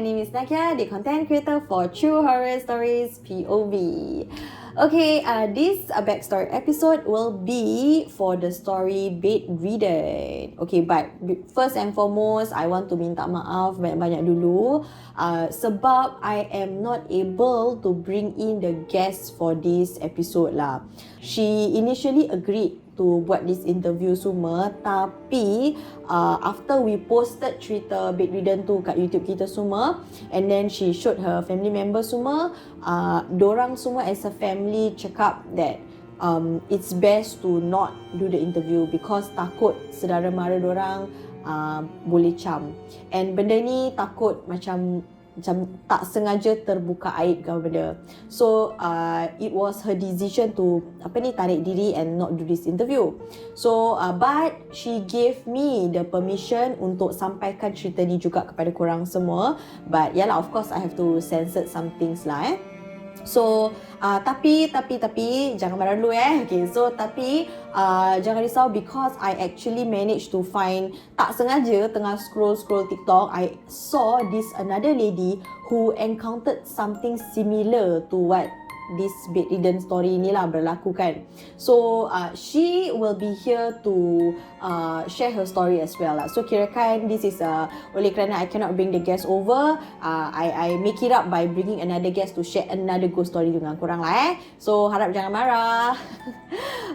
name is Nakia, the content creator for True Horror Stories POV. Okay, this backstory episode will be for the story Bedridden. Okay, but first and foremost, I want to minta maaf banyak-banyak dulu sebab I am not able to bring in the guests for this episode lah. She initially agreed to buat this interview semua, tapi after we posted cerita Bedridden tu kat YouTube kita semua, and then she showed her family members semua, dorang semua as a family cakap that it's best to not do the interview because takut saudara mara dorang boleh cam, and benda ni takut macam tak sengaja terbuka aib ke benda. So it was her decision to tarik diri and not do this interview. So but she gave me the permission untuk sampaikan cerita ni juga kepada korang semua. But yalah, of course I have to censor some things lah. So tapi jangan marah dulu Okay, so tapi jangan risau because I actually managed to find, tak sengaja tengah scroll TikTok, I saw this another lady who encountered something similar to what this Bedridden story ni lah berlaku kan. So she will be here to share her story as well lah. So kirakan this is oleh kerana I cannot bring the guest over, I make it up by bringing another guest to share another ghost story dengan korang lah So harap jangan marah.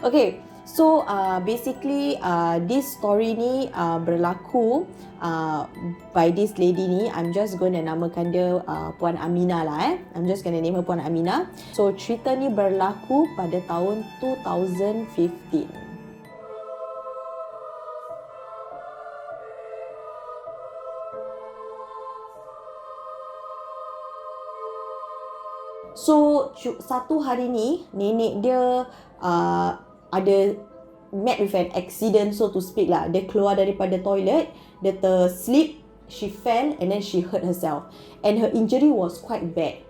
Okay, so basically this story ni berlaku by this lady ni. I'm just gonna namakan dia Puan Aminah lah I'm just gonna name her Puan Aminah. So cerita ni berlaku pada tahun 2015. So satu hari ni nenek dia ada met with an accident, so to speak lah. Dia keluar daripada toilet, dia terslip, she fell and then she hurt herself, and her injury was quite bad.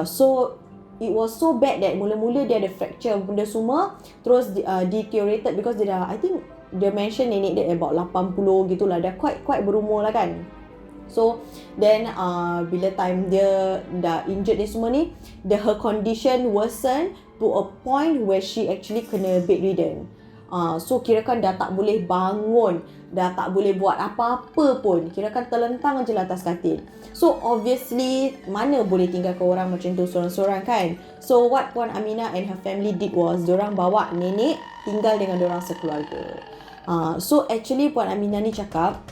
So it was so bad that mula-mula dia ada fracture benda semua, terus deteriorated because dia dah, I think dia mention nenek dia about 80 gitulah, dah quite berumur lah kan. So then bila time dia dah injured ni semua ni, her condition worsen to a point where she actually kena bedridden. So kirakan dah tak boleh bangun, dah tak boleh buat apa-apa pun, kirakan terlentang je lah atas katil. So obviously mana boleh tinggalkan orang macam tu seorang-seorang kan. So what Puan Aminah and her family did was, diorang bawa nenek tinggal dengan diorang sekeluarga. So actually Puan Aminah ni cakap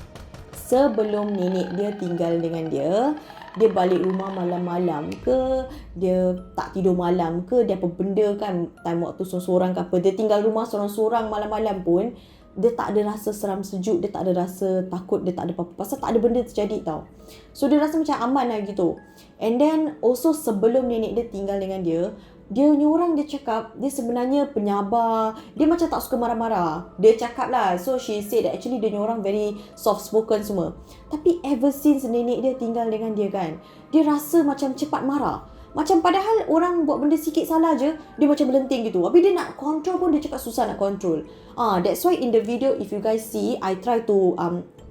sebelum nenek dia tinggal dengan dia balik rumah malam-malam ke, dia tak tidur malam ke, dia apa benda kan, time waktu seorang-seorang ke apa, dia tinggal rumah seorang-seorang malam-malam pun, dia tak ada rasa seram sejuk, dia tak ada rasa takut, dia tak ada apa-apa, pasal tak ada benda terjadi tau. So dia rasa macam aman lah gitu. And then also sebelum nenek dia tinggal dengan dia ni orang, dia cakap dia sebenarnya penyabar, dia macam tak suka marah-marah, dia cakap lah. So she said that actually dia ni orang very soft spoken semua, tapi ever since nenek dia tinggal dengan dia kan, dia rasa macam cepat marah. Macam padahal orang buat benda sikit salah je, dia macam melenting gitu. Habis dia nak control pun, dia cakap susah nak control. That's why in the video, if you guys see, I try to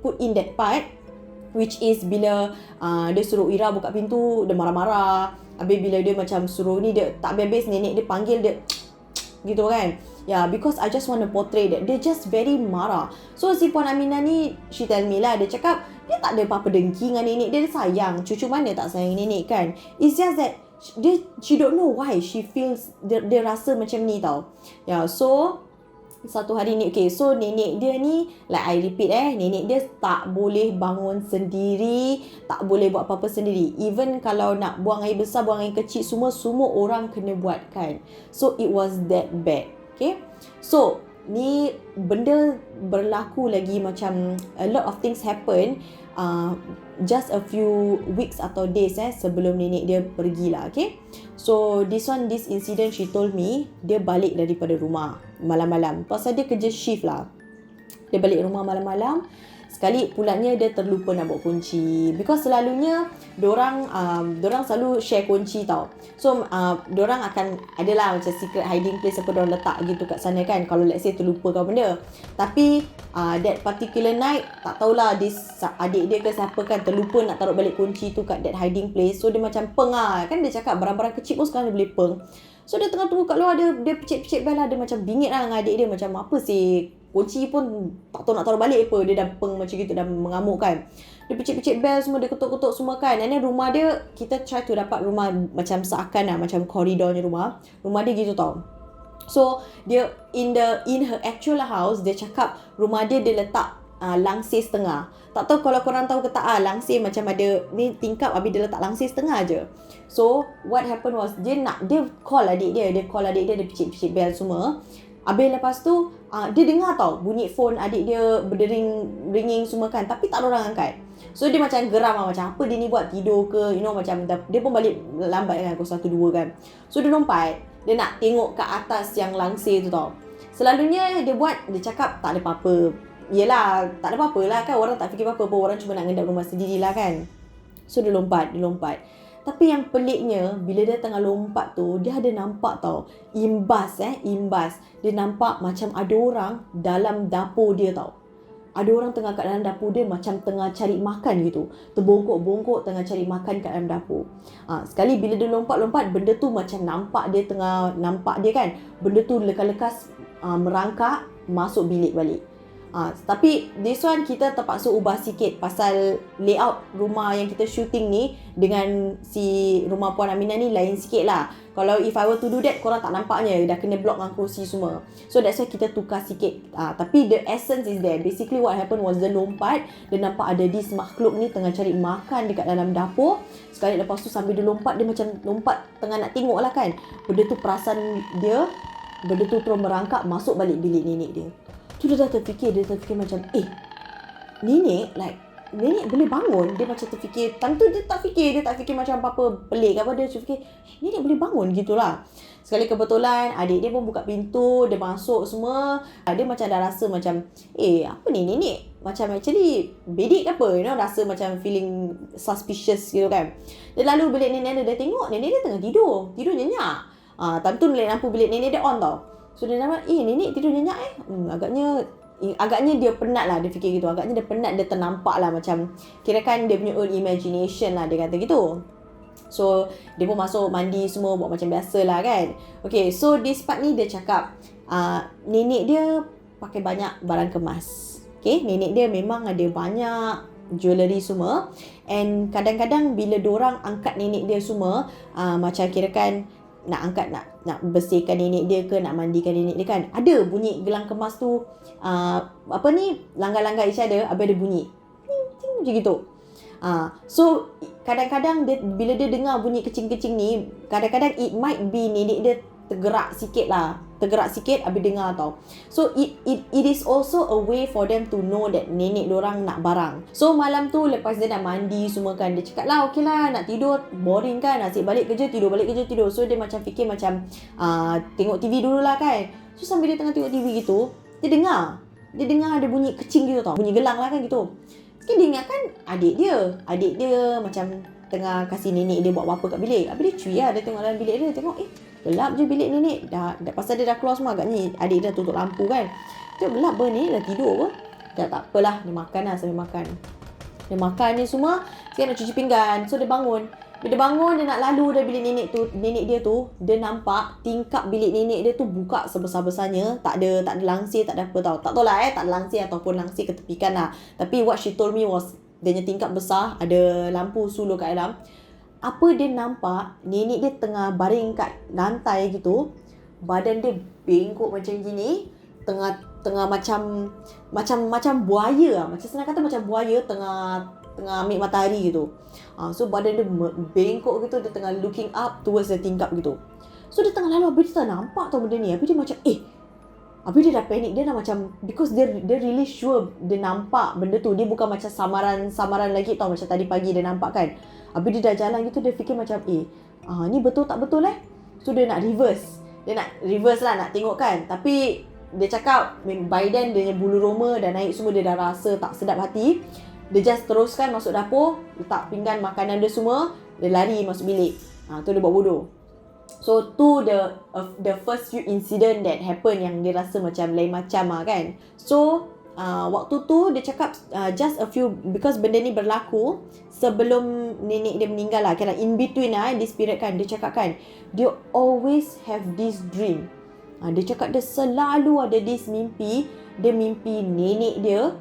put in that part, which is bila dia suruh Ira buka pintu, dia marah-marah. Habis bila dia macam suruh ni, dia tak habis nenek dia panggil dia gitu kan. Because I just want to portray that dia just very marah. So si Puan Aminah ni, she tell me lah, dia cakap dia tak ada apa-apa dengki dengan nenek dia sayang. Cucu mana tak sayang nenek kan. It's just that she don't know why she feels, dia rasa macam ni tau. So satu hari ni, okay, so nenek dia ni, like I repeat nenek dia tak boleh bangun sendiri, tak boleh buat apa-apa sendiri. Even kalau nak buang air besar, buang air kecil, semua orang kena buat kan. So it was that bad. Okay, so ni benda berlaku lagi, macam a lot of things happen just a few weeks atau days sebelum nenek dia pergilah. Okay, so this incident she told me, dia balik daripada rumah malam-malam, pasal dia kerja shift lah. Dia balik rumah malam-malam, Sekali pulangnya dia terlupa nak bawa kunci. Because selalunya dorang selalu share kunci tau. So dorang akan adalah macam secret hiding place apa dorang letak gitu kat sana kan, kalau let's say terlupa kau benda. Tapi that particular night, tak tahulah adik dia ke siapa kan terlupa nak taruh balik kunci tu kat that hiding place. So dia macam peng lah. Kan dia cakap barang-barang kecil pun sekarang dia boleh peng. So dia tengah tunggu kat luar, dia picit-picit bel lah. Dia macam bingit lah dengan adik dia. Macam apa sih, kunci pun tak tahu nak taruh balik apa. Dia dah peng macam gitu, dah mengamuk kan. Dia picit-picit bel semua, dia ketuk-ketuk semua kan. And then rumah dia, kita try to dapat rumah macam seakan lah, macam koridornya rumah. Rumah dia gitu tau. So dia in her actual house, dia cakap rumah dia letak langsir setengah. Tak tahu kalau korang tahu ke tak langsir macam ada ni tingkap, habis dia letak langsir setengah je. So what happened was, dia call adik dia, dia picit-picit bel semua. Habis lepas tu dia dengar tau bunyi phone adik dia ringing semua kan, tapi tak ada orang angkat. So dia macam geram lah, macam apa dia ni buat, tidur ke, macam dia pun balik lambat kan, pukul 1-2 kan. So dia lompat, dia nak tengok ke atas yang langsir tu tau. Selalunya dia cakap tak ada apa-apa. Yelah, tak ada apa-apa lah kan, orang tak fikir apa-apa pun, orang cuma nak ngendap rumah sendiri lah kan. So dia lompat. Tapi yang peliknya, bila dia tengah lompat tu, dia ada nampak tau, imbas. Dia nampak macam ada orang dalam dapur dia tau. Ada orang tengah kat dalam dapur dia, macam tengah cari makan gitu. Terbongkok-bongkok tengah cari makan kat dalam dapur. Sekali bila dia lompat-lompat, benda tu macam nampak dia kan. Benda tu lekas-lekas merangkak masuk bilik balik. Tapi this one kita terpaksa ubah sikit pasal layout rumah yang kita shooting ni dengan si rumah Puan Aminah ni lain sikit lah. Kalau if I were to do that, korang tak nampaknya, dah kena block dengan kerusi semua. So that's why kita tukar sikit. Tapi the essence is there. Basically what happened was, dia lompat, dia nampak ada this makhluk ni tengah cari makan dekat dalam dapur. Sekali lepas tu sambil dia lompat, dia macam lompat tengah nak tengok lah kan. Benda tu perasan dia, benda tu terus merangkak masuk balik bilik nenek dia. Tu dia dah terfikir macam, nenek boleh bangun. Dia macam terfikir, time tu dia tak fikir macam apa-apa pelik apa. Dia fikir, nenek boleh bangun gitulah. Sekali kebetulan adik dia pun buka pintu, dia masuk semua. Dia macam dah rasa macam, apa ni nenek macam actually bedek ke apa, rasa macam feeling suspicious gitu kan. Dia lalu bilik nenek dia tengok, nenek dia tengah tidur nyenyak. Time tu lampu bilik nenek dia on tau. So dia nampak, nenek tidur nyenyak agaknya dia penat lah, dia fikir gitu. Agaknya dia penat, dia ternampak lah macam, kirakan dia punya own imagination lah, dia kata gitu. So dia pun masuk mandi semua, buat macam biasa lah kan. Okay, so this part ni dia cakap nenek dia pakai banyak barang kemas. Okay, nenek dia memang ada banyak jewellery semua. And kadang-kadang bila dorang angkat nenek dia semua, macam kirakan nak angkat, nak bersihkan nenek dia ke, nak mandikan nenek dia kan, ada bunyi gelang kemas tu langgar-langgar each other, habis ada bunyi ting macam gitu. So kadang-kadang bila dia dengar bunyi kecing-kecing ni, kadang-kadang it might be nenek dia tergerak sikit habis dengar tau. So it is also a way for them to know that nenek dorang nak barang. So malam tu lepas dia dah mandi semua kan, dia cakap lah okey lah, nak tidur boring kan, asyik balik kerja tidur. So dia macam fikir macam tengok TV dululah kan. So sambil dia tengah tengok TV gitu, dia dengar ada bunyi kecing gitu tau, bunyi gelang lah kan gitu. Sekali dia ingatkan adik dia macam tengah kasih nenek dia buat apa kat bilik. Habis dia cuy lah, dia tengok dalam bilik dia, tengok gelap je bilik nenek. Dah pasal dia dah keluar semua, agaknya adik dia dah tutup lampu kan. Tengok gelap ber, nenek dah tidur apa. Tak apalah, dia makan lah sambil makan. Dia makan ni semua, sekarang nak cuci pinggan. So dia bangun. Bila dia bangun, dia nak lalu dari bilik nenek dia tu, dia nampak tingkap bilik nenek dia tu buka sebesar-besarnya. Tak ada langsir, tak ada apa tau. Tak tahu lah tak ada langsir ataupun langsir ketepikan lah. Tapi what she told me was, dia punya tingkap besar, ada lampu suluh kat dalam. Apa dia nampak, nenek dia tengah baring kat lantai gitu, badan dia bengkok macam gini, tengah macam buaya lah. Macam senang kata macam buaya tengah ambil matahari gitu. So badan dia bengkok gitu, dia tengah looking up towards the tingkap gitu. So dia tengah lalu, habis dia tak nampak tau benda ni. Habis dia macam habis dia dah panik, dia dah macam, because dia really sure dia nampak benda tu. Dia bukan macam samaran lagi tau, macam tadi pagi dia nampak kan. Habis dia dah jalan gitu, dia fikir macam ni betul tak betul So dia nak reverse lah, nak tengok kan. Tapi dia cakap by then dia punya bulu roma dah naik semua, dia dah rasa tak sedap hati. Dia just teruskan masuk dapur, letak pinggan makanan dia semua, dia lari masuk bilik. Tu dia buat bodoh. So tu the first few incident that happen yang dia rasa macam lain macam kan. So waktu tu dia cakap just a few, because benda ni berlaku sebelum nenek dia meninggal lah, kan, in between this period kan. Dia cakap kan, dia always have this dream. Dia cakap dia selalu ada this mimpi. Dia mimpi nenek dia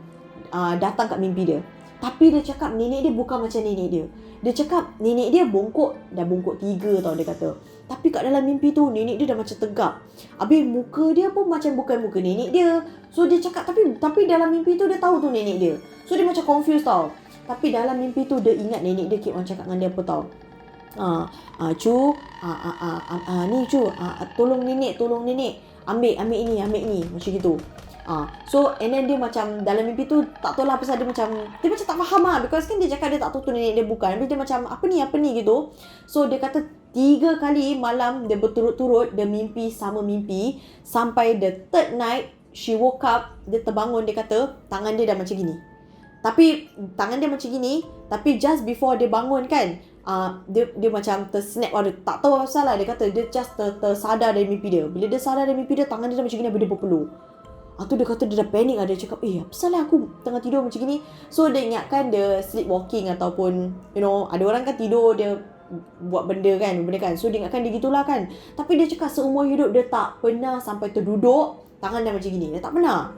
datang kat mimpi dia. Tapi dia cakap nenek dia bukan macam nenek dia. Dia cakap nenek dia bongkok, dah bongkok 3 tau dia kata. Tapi kat dalam mimpi tu nenek dia dah macam tegak. Habis muka dia pun macam bukan muka nenek dia. So dia cakap tapi dalam mimpi tu dia tahu tu nenek dia. So dia macam confused tau. Tapi dalam mimpi tu dia ingat nenek dia keep on cakap dengan dia apa tau. Cu, ni cu, tolong nenek. Ambil ni. Macam gitu. So and then dia macam dalam mimpi tu tak tahu lah pasal dia macam tak faham lah, because kan dia cakap dia tak tahu tu nenek dia bukan. Habis dia macam apa ni gitu. So dia kata 3 kali malam dia berturut-turut dia mimpi sama mimpi, sampai the third night she woke up, dia terbangun, dia kata tangan dia dah macam gini. Tapi tangan dia macam gini, tapi just before dia bangun kan, dia macam tersnap, tak tahu apa pasal lah. Dia kata dia just tersadar dari mimpi dia. Bila dia sadar dari mimpi dia, tangan dia dah macam gini, habis dia berpeluh. Tu dia kata dia dah panik lah. Dia cakap apa pasal lah aku tengah tidur macam gini. So dia ingatkan dia sleepwalking, ataupun ada orang kan tidur dia buat benda kan. So dia ingatkan dia gitulah kan. Tapi dia cakap seumur hidup dia tak pernah sampai terduduk tangan dah macam gini. Dia tak pernah.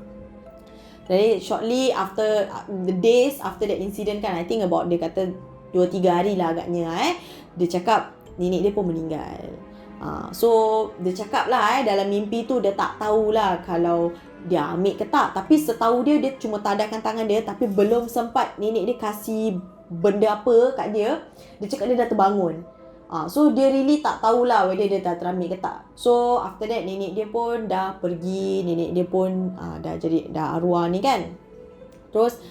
Jadi shortly after the days after that incident kan, I think about, dia kata 2-3 hari lah agaknya dia cakap nenek dia pun meninggal. So dia cakap lah dalam mimpi tu dia tak tahulah kalau dia ambil ke tak. Tapi setahu dia cuma tadarkan tangan dia, tapi belum sempat nenek dia kasih benda apa kat dia. Dia cakap dia dah terbangun. So dia really tak tahulah whether dia dah terambil ke tak. So after that nenek dia pun dah pergi. Nenek dia pun dah arwah ni kan. Terus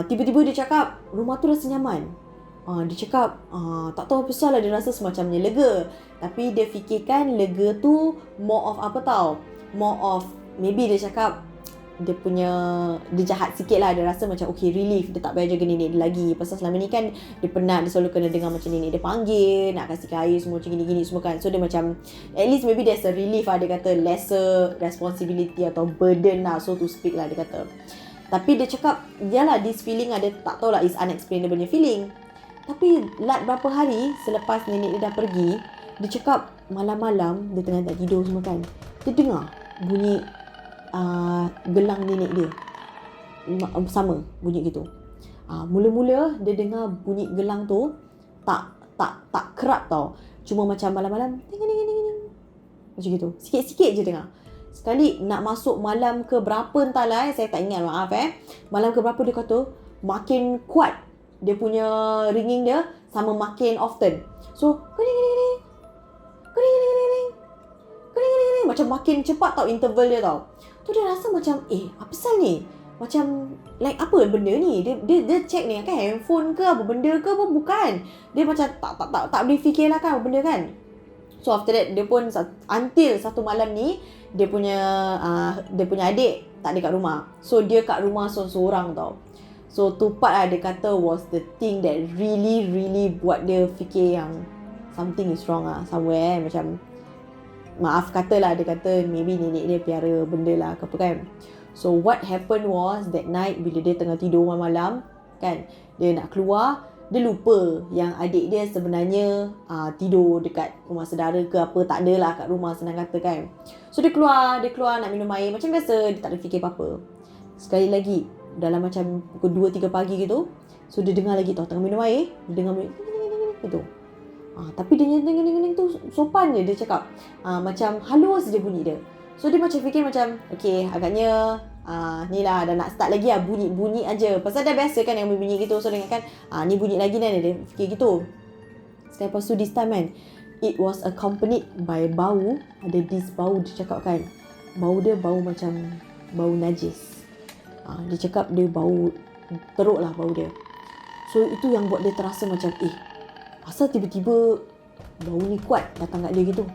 tiba-tiba dia cakap rumah tu rasa nyaman. Dia cakap tak tahu apa pasal lah, dia rasa semacamnya lega. Tapi dia fikirkan lega tu more of apa tau, more of maybe dia cakap dia jahat sikit lah. Dia rasa macam okay, relief, dia tak payah jaga nenek dia lagi. Pasal selama ni kan dia penat, dia selalu kena dengar macam nenek dia panggil, nak kasih air semua macam gini-gini semua kan. So dia macam at least maybe there's a relief lah. Dia kata lesser responsibility atau burden lah, so to speak lah dia kata. Tapi dia cakap yalah, this feeling ada, tak tahu lah, is unexplainable feeling. Tapi berapa hari selepas nenek dia dah pergi, dia cakap malam-malam dia tengah tak tidur semua kan, dia dengar bunyi gelang nenek dia sama bunyi gitu. Mula-mula dia dengar bunyi gelang tu tak kerap tau, cuma macam malam-malam ting macam gitu, sikit-sikit je dengar. Sekali nak masuk malam ke berapa entahlah, saya tak ingat, maaf malam ke berapa dia kata makin kuat dia punya ringing dia, sama makin often. So kening macam makin cepat tau interval dia tau. Tu dia rasa macam apa pasal ni? Macam like apa benda ni? Dia check ni kan handphone ke apa benda ke apa, bukan. Dia macam tak boleh fikir lah kan apa benda kan. So after that dia pun until satu malam ni dia punya adik tak ada kat rumah. So dia kat rumah seorang tau. So tu part lah dia kata was the thing that really buat dia fikir yang something is wrong lah somewhere. Macam maaf katalah, dia kata maybe nenek dia piara benda lah ke apa kan. So what happened was that night bila dia tengah tidur malam kan, dia nak keluar, dia lupa yang adik dia sebenarnya tidur dekat rumah saudara ke apa, tak adalah kat rumah senang kata kan. So dia keluar nak minum air macam biasa, dia tak ada fikir apa-apa. Sekali lagi dalam macam pukul 2-3 pagi gitu, so dia dengar lagi tau, tengah minum air, dia dengar bunyi gitu. Tapi dia ngening tu sopan je, dia cakap macam halus je bunyi dia. So dia macam fikir macam okay, agaknya ni lah dah nak start lagi lah, bunyi aja. Pasal dah biasa kan yang bunyi gitu. So dia ingatkan ni bunyi lagi kan, dia fikir gitu. Lepas tu this time kan, it was accompanied by bau. Ada this bau, dia cakap kan, bau dia bau macam bau najis. Dia cakap dia bau teruk lah bau dia. So itu yang buat dia terasa macam asal tiba-tiba bau ni kuat datang kat dia gitu.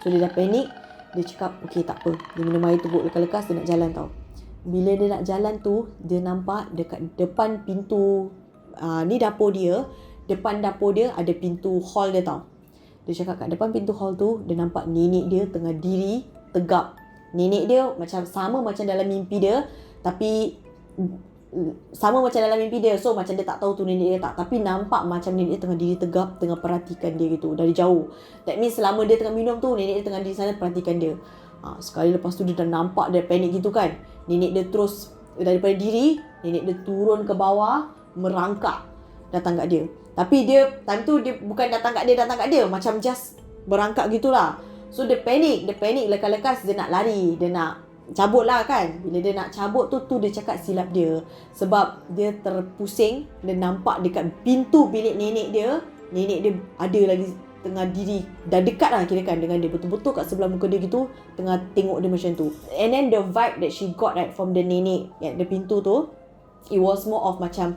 So dia dah panik. Dia cakap okay tak apa, dia minum air teguk lekas-lekas, dia nak jalan tau. Bila dia nak jalan tu, dia nampak dekat depan pintu, ni dapur dia, depan dapur dia ada pintu hall dia tau. Dia cakap kat depan pintu hall tu, dia nampak nenek dia tengah diri tegap. Nenek dia macam sama macam dalam mimpi dia, tapi sama macam dalam mimpi dia. So macam dia tak tahu tu nenek dia tak, tapi nampak macam nenek dia tengah diri tegap, tengah perhatikan dia gitu dari jauh. That means selama dia tengah minum tu, nenek dia tengah di sana perhatikan dia. Sekali lepas tu dia dah nampak, dia panik gitu kan. Nenek dia terus daripada diri, nenek dia turun ke bawah, merangkak datang kat dia. Tapi dia time tu dia bukan datang kat dia, macam just berangkak gitulah. So dia panik lekas-lekas, dia nak lari, dia nak cabut lah kan. Bila dia nak cabut tu dia cakap silap dia. Sebab dia terpusing, dia nampak dekat pintu bilik nenek dia ada lagi tengah diri, dah dekat lah kirakan dengan dia, betul-betul kat sebelah muka dia gitu, tengah tengok dia macam tu. And then the vibe that she got right from the nenek at the pintu tu, it was more of macam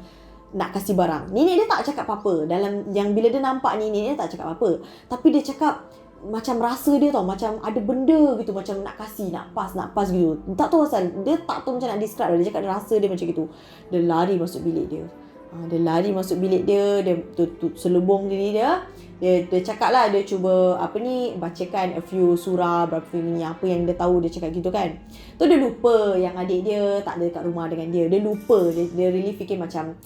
nak kasih barang. Nenek dia tak cakap apa-apa. Dalam yang bila dia nampak ni, nenek dia tak cakap apa. Tapi dia cakap macam rasa dia tau, macam ada benda gitu, macam nak kasih, nak pas gitu. Tak tahu asal, dia tak tahu macam nak describe. Dia cakap dia rasa dia macam gitu. Dia lari masuk bilik dia. Dia selubung diri dia. Dia cakap lah, dia cuba bacakan a few surah, berapa ni, apa yang dia tahu, dia cakap gitu kan. Tu dia lupa yang adik dia tak ada kat rumah dengan dia. Dia lupa, dia really fikir macam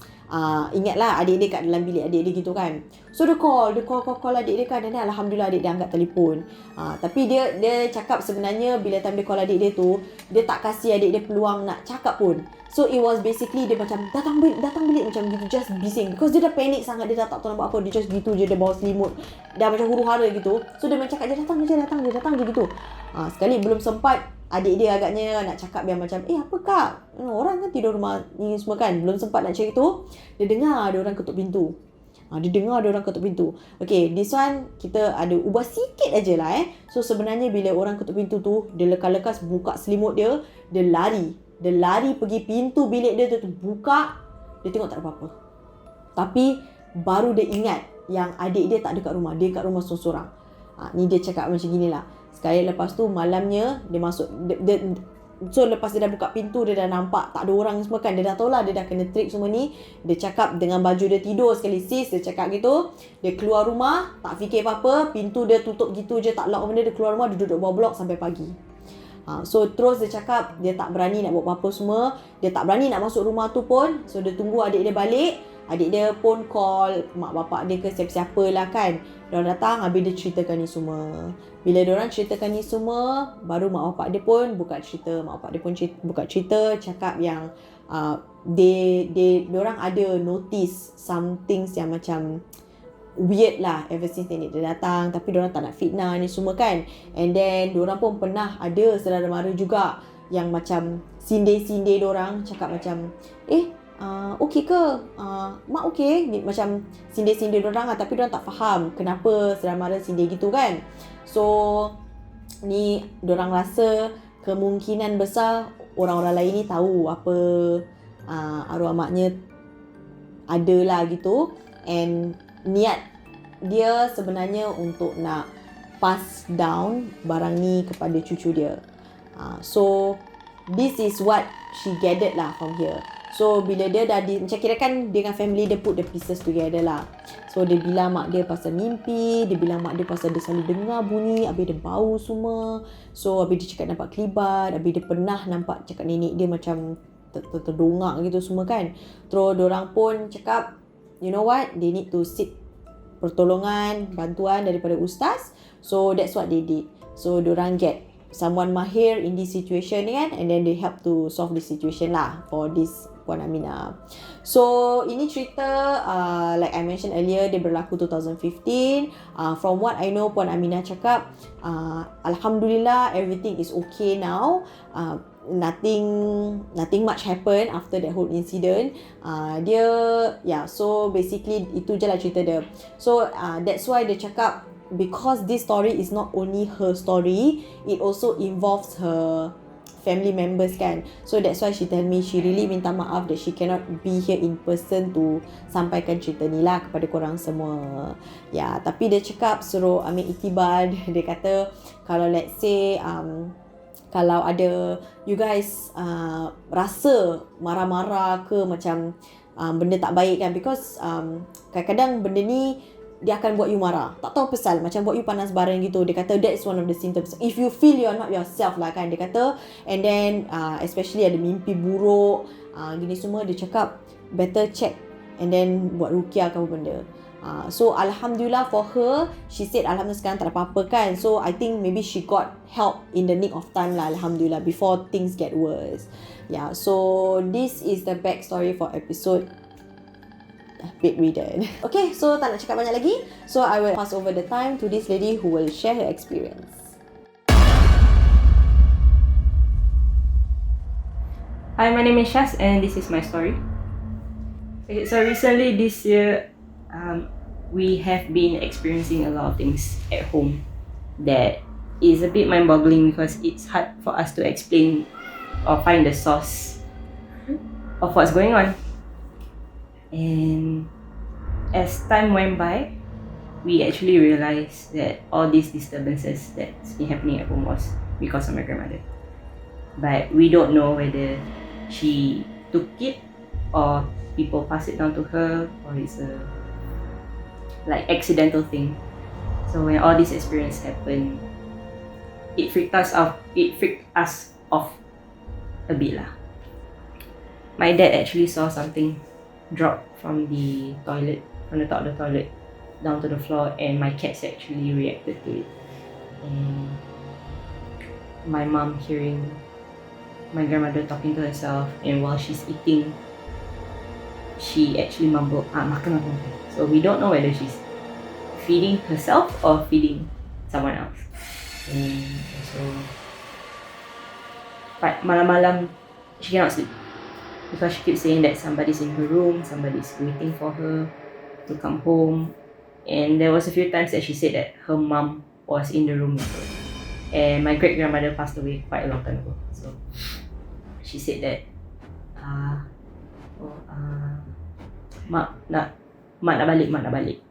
ingatlah adik dia kat dalam bilik adik dia gitu kan. So dia call adik dia kan, dan alhamdulillah adik dia angkat telefon. Tapi dia cakap sebenarnya bila time dia call adik dia tu, dia tak kasih adik dia peluang nak cakap pun. So it was basically dia macam datang bilik macam gitu, just bising, because dia dah panik sangat, dia dah tak tahu nak buat apa. Dia just gitu je, dia bawa selimut, dah macam huru-hara gitu. So dia macam cakap dia datang je gitu. Sekali belum sempat, adik dia agaknya nak cakap yang macam apa kak, orang kan tidur rumah ni semua kan, belum sempat nak cakap tu, dia dengar ada orang ketuk pintu. Okay, this one kita ada ubah sikit aje lah So sebenarnya bila orang ketuk pintu tu, dia lekas-lekas buka selimut dia, dia lari pergi pintu bilik dia tu, buka, dia tengok tak ada apa-apa. Tapi baru dia ingat yang adik dia tak ada kat rumah, dia kat rumah seorang-seorang. Ni dia cakap macam gini lah. Sekali lepas tu malamnya dia masuk, so lepas dia dah buka pintu, dia dah nampak tak ada orang semua kan. Dia dah tahu lah, dia dah kena trick semua ni. Dia cakap dengan baju dia tidur sekali sis, dia cakap gitu. Dia keluar rumah, tak fikir apa-apa, pintu dia tutup gitu je, tak lock benda. Dia keluar rumah, dia duduk bawah blok sampai pagi. So terus dia cakap dia tak berani nak buat apa-apa semua. Dia tak berani nak masuk rumah tu pun. So dia tunggu adik dia balik. Adik dia pun call mak bapak dia ke siapa-siapa lah kan. Diorang datang, habis dia ceritakan ni semua. Bila diorang ceritakan ni semua, baru mak bapak dia pun buka cerita. Mak bapak dia pun buka cerita, cakap yang diorang ada notice some things yang macam weird lah ever since nenek dia datang. Tapi diorang tak nak fitnah ni semua kan. And then diorang pun pernah ada saudara mara juga yang macam sindir-sindir diorang, cakap macam okey ke? Mak okey? Macam sindir-sindir diorang lah. Tapi diorang tak faham kenapa saudara mara sindir gitu kan. So ni diorang rasa kemungkinan besar orang-orang lain ni tahu apa arwah maknya ada lah gitu. And niat dia sebenarnya untuk nak pass down barang ni kepada cucu dia. So this is what she gathered lah from here. So bila dia dah macam kira kan dengan family dia put the pieces together lah. So dia bilang mak dia pasal mimpi, dia bilang mak dia pasal dia selalu dengar bunyi, habis dia bau semua. So habis dia cakap nampak kelibat, habis dia pernah nampak cakap nenek dia macam terdongak gitu semua kan. Terus diorang pun cakap, you know what, they need to seek pertolongan, bantuan daripada ustaz. So that's what they did. So diorang get someone mahir in this situation ni kan, and then they help to solve the situation lah for this Puan Aminah. So ini cerita like I mentioned earlier, dia berlaku 2015. From what I know, Puan Aminah cakap alhamdulillah everything is okay now. Nothing much happen after that whole incident. So basically itu je lah cerita dia. So that's why dia cakap, because this story is not only her story, it also involves her family members kan. So that's why she tell me she really minta maaf that she cannot be here in person to sampaikan cerita ni lah kepada korang semua. Ya, tapi dia cakap suruh ambil iktibar. Dia kata kalau let's say kalau ada you guys rasa marah-marah ke macam benda tak baik kan, because kadang-kadang benda ni dia akan buat you marah. Tak tahu pasal, macam buat you panas baran gitu. Dia kata that's one of the symptoms. If you feel you're not yourself lah kan, dia kata. And then especially ada mimpi buruk, gini semua, dia cakap better check and then buat ruqyah ke apa benda. So Alhamdulillah for her, she said Alhamdulillah sekarang tak ada apa-apa kan. So I think maybe she got help in the nick of time lah, Alhamdulillah, before things get worse. Yeah, so this is the backstory for episode Bedridden. Okay, so tak nak cakap banyak lagi. So I will pass over the time to this lady who will share her experience. Hi, my name is Shaz and this is my story. Okay, so recently this year, we have been experiencing a lot of things at home that is a bit mind-boggling because it's hard for us to explain or find the source of what's going on. And as time went by, we actually realized that all these disturbances that's been happening at home was because of my grandmother. But we don't know whether she took it or people pass it down to her or it's a like accidental thing. So when all this experience happened, it freaked us off a bit lah. My dad actually saw something drop from the toilet, from the top of the toilet down to the floor, and my cats actually reacted to it. And my mom hearing my grandmother talking to herself, and while she's eating, she actually mumbled, makan. So we don't know whether she's feeding herself or feeding someone else. And so, but malam-malam, she cannot sleep because she keeps saying that somebody's in her room, somebody's waiting for her to come home. And there was a few times that she said that her mom was in the room with her. And my great-grandmother passed away quite a long time ago. So she said that mak nak balik.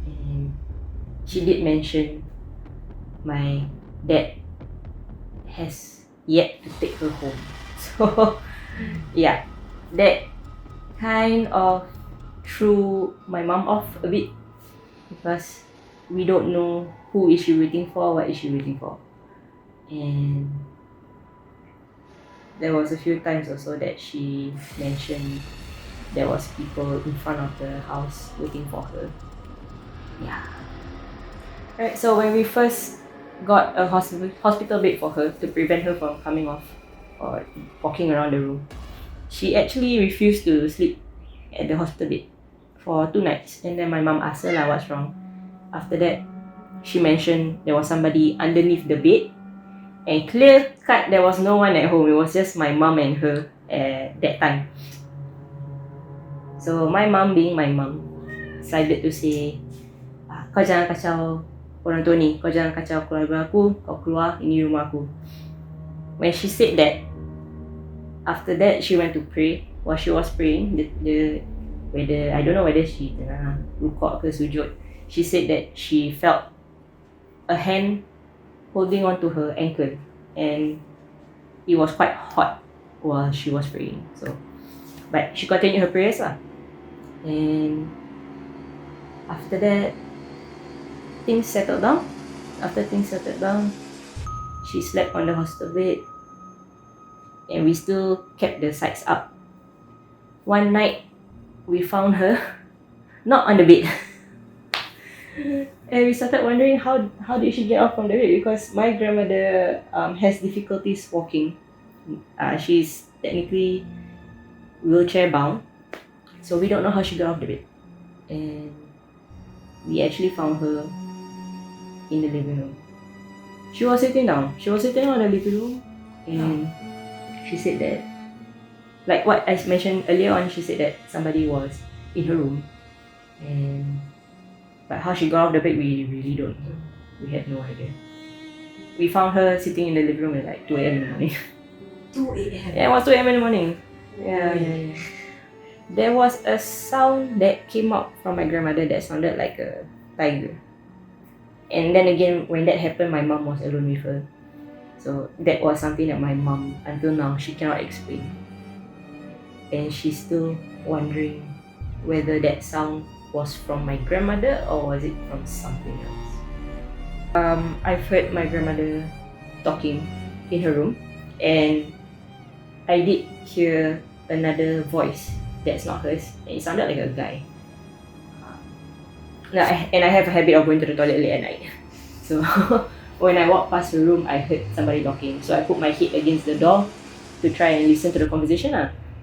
And she did mention my dad has yet to take her home. So yeah, that kind of threw my mom off a bit because we don't know who is she waiting for, what is she waiting for. And there was a few times also that she mentioned there was people in front of the house waiting for her. Yeah. Right, so when we first got a hospital bed for her to prevent her from coming off or walking around the room, she actually refused to sleep at the hospital bed for 2 nights. And then my mom asked her what's wrong. After that, she mentioned there was somebody underneath the bed, and clear cut there was no one at home. It was just my mom and her at that time. So my mom, being my mom, decided to say, kau jangan kacau orang tua ni, kau jangan kacau keluarga aku, kau keluar, ini rumah aku. When she said that, after that she went to pray. While she was praying, I don't know whether she tengah rukuk ke sujud, she said that she felt a hand holding on to her ankle, and it was quite hot while she was praying. So, but she continued her prayers lah. And after that, things settled down. After things settled down, she slept on the hospital bed, and we still kept the sights up. One night, we found her not on the bed. And we started wondering how did she get off from the bed, because my grandmother has difficulties walking. She's technically wheelchair bound, so we don't know how she got off the bed. And we actually found her in the living room. She was sitting down. She was sitting on the living room, and she said that, like what I mentioned earlier on, she said that somebody was in her room. But how she got off the bed, we really don't know. We had no idea. we found her sitting in the living room at like 2 a.m. in the morning. 2 a.m. Yeah, it was 2 a.m. in the morning. Yeah. There was a sound that came out from my grandmother that sounded like a tiger. And then again, when that happened, my mom was alone with her. So that was something that my mom, until now, she cannot explain. And she's still wondering whether that sound was from my grandmother or was it from something else. I've heard my grandmother talking in her room, and I did hear another voice that's not hers, and it sounded like a guy. And I have a habit of going to the toilet late at night. So when I walked past her room, I heard somebody talking. So I put my head against the door to try and listen to the conversation.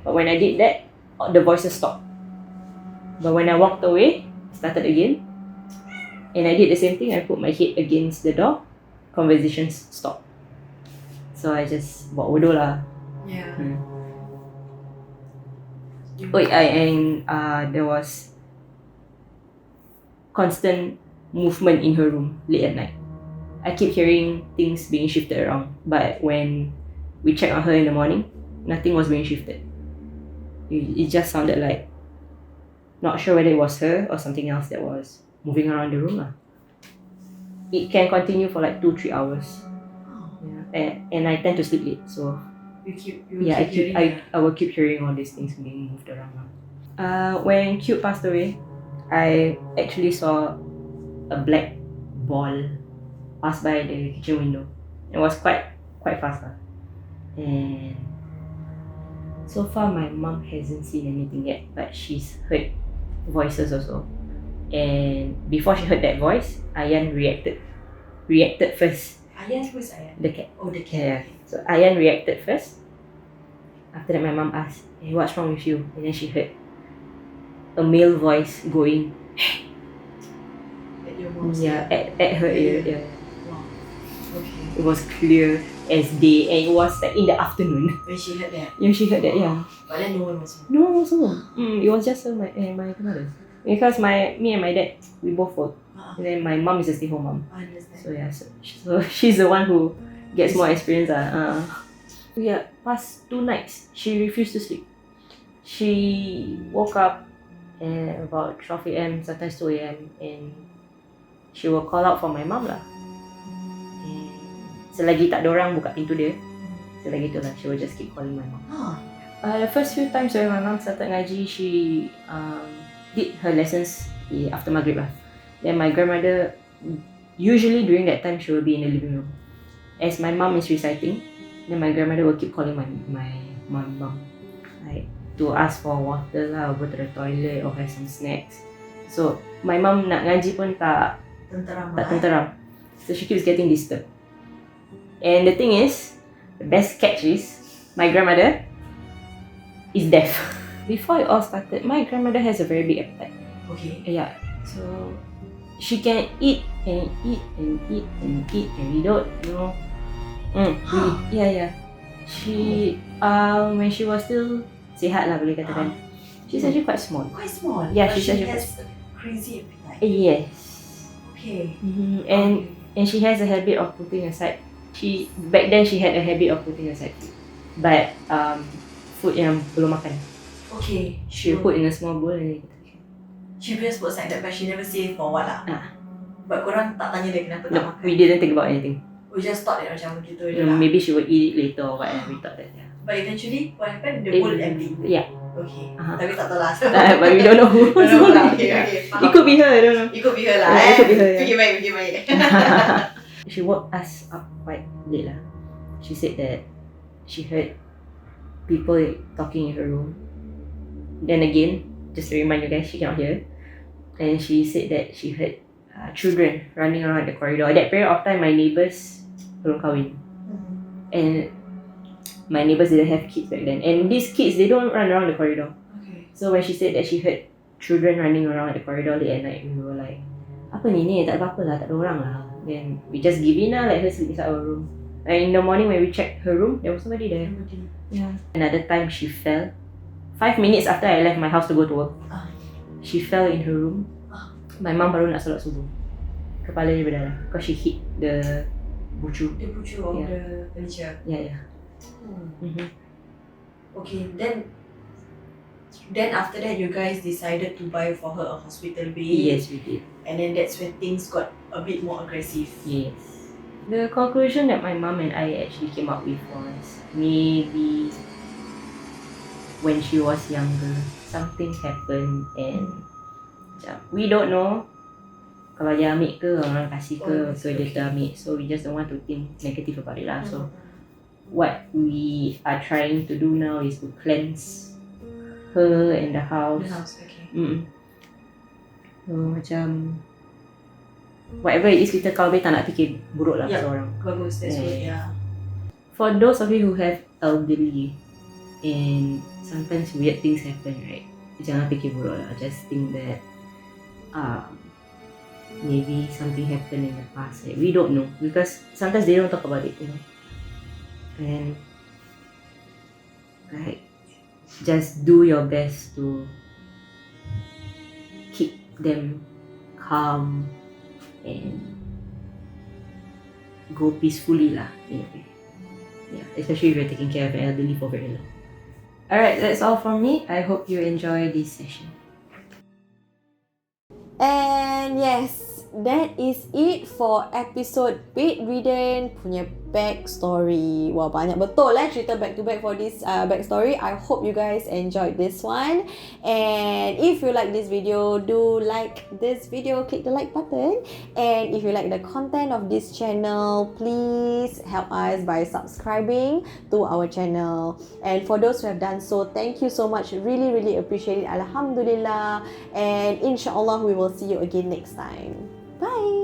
But when I did that, the voices stopped. But when I walked away, it started again. And I did the same thing. I put my head against the door, conversations stopped. So I just buat bodoh lah. Yeah. There was constant movement in her room late at night. I keep hearing things being shifted around, but when we checked on her in the morning, nothing was being shifted. It just sounded like, not sure whether it was her or something else that was moving around the room. It can continue for like 2-3 hours. And I tend to sleep late, so I will keep hearing all these things being moved around. When Cute passed away, I actually saw a black ball pass by the kitchen window. It was quite fast. And so far my mom hasn't seen anything yet, but she's heard voices also. And before she heard that voice, Ayan reacted first. Ayan, who's Ayan? The cat. Oh, the cat. Yeah. So Ayan reacted first. After that, my mom asked, "Hey, what's wrong with you?" And then she heard a male voice going, At your mom's at her ear. Yeah. Wow. Okay. It was clear as day, and it was like in the afternoon. When she heard that. Yeah, she heard that. Yeah. But then no one was home. No one was home. It was just her, my grandmother. Because me and my dad, we both work. And then my mom is a stay-home mom. I understand. So yeah, so she's the one who gets more experience. Past 2 nights, she refused to sleep. She woke up at about 12 a.m, sometimes 2 a.m, and she will call out for my mom lah. And selagi tak ada orang buka pintu dia, selagi tu lah, she will just keep calling my mom. The first few times when my mom started ngaji, she did her lessons after Maghrib lah. Then my grandmother, usually during that time, she will be in the living room. As my mom is reciting, then my grandmother will keep calling my mom, like to ask for water lah, or go to the toilet or have some snacks. So my mom nak ngaji pun tak tenteram. So she keeps getting disturbed. And the thing is, the best catch is, my grandmother is deaf. Before it all started, my grandmother has a very big appetite. Okay. Yeah, so she can eat and eat and eat and eat and we don't know. She when she was still sihat lah, boleh katakan. She's actually quite small. Quite small. Yeah, but she's she actually has crazy appetite. Yes. Okay. And she has a habit of putting aside. Back then she had a habit of putting aside food, but food yang belum makan. Okay. She'll put in a small bowl and she just put aside that, but she never say for what lah. But korang tak tanya dia kenapa tak no, makan. we didn't think about anything. We just thought that macam gitu je lah. Maybe she would eat it later or whatever. We thought that. Yeah. But eventually, what happened? The bowl empty. Yeah. Okay. Tapi tak tahu lah. But we don't know who. Okay. It could be her. I don't know. It could be her lah. It could be her. Fikir baik. She woke us up quite late lah. She said that she heard people talking in her room. Then again, just to remind you guys, she cannot hear. And she said that she heard children running around the corridor. At that period of time, my neighbours belum kahwin. And my neighbours didn't have kids back then. And these kids, they don't run around the corridor. Okay. So when she said that she heard children running around the corridor late at night, we were like, apa ni? Tak ada apa-apa lah, tak ada orang lah. Then we just give in lah, let her sleep inside our room. And in the morning when we checked her room, there was somebody there. Yeah. Another time she fell. 5 minutes after I left my house to go to work, she fell in her room. My mum baru nak solat subuh. Kepala dia berdarah because she hit the bucu. The bucu of Yeah. the furniture. Yeah. Mm-hmm. Okay, then after that you guys decided to buy for her a hospital bed. Yes, we did. And then that's when things got a bit more aggressive. Yes. The conclusion that my mom and I actually came up with was maybe when she was younger, something happened and macam, we don't know kalau dia ambil ke orang kasih ke, so dia terambil. So we just don't want to think negative about it lah. So what we are trying to do now is to cleanse her and the house. The house, okay. So macam whatever it is, kita kalau boleh tak nak fikir buruk lah pasal orang. Bagus, that's good, yeah. For those of you who have elderly and sometimes weird things happen, right? Jangan fikir buruk lah. Just think that maybe something happened in the past. Like, we don't know because sometimes they don't talk about it, you know. And like just do your best to keep them calm and go peacefully lah in a way. Yeah, especially if you're taking care of an elderly for very long. Alright, that's all from me. I hope you enjoy this session. And yes, that is it for episode Bedridden punya backstory. Wah, banyak betul cerita back to back for this backstory. I hope you guys enjoyed this one. And if you like this video, do like this video, click the like button. And if you like the content of this channel, please help us by subscribing to our channel. And for those who have done so, thank you so much. Really, really appreciate it. Alhamdulillah. And inshallah, we will see you again next time. Bye.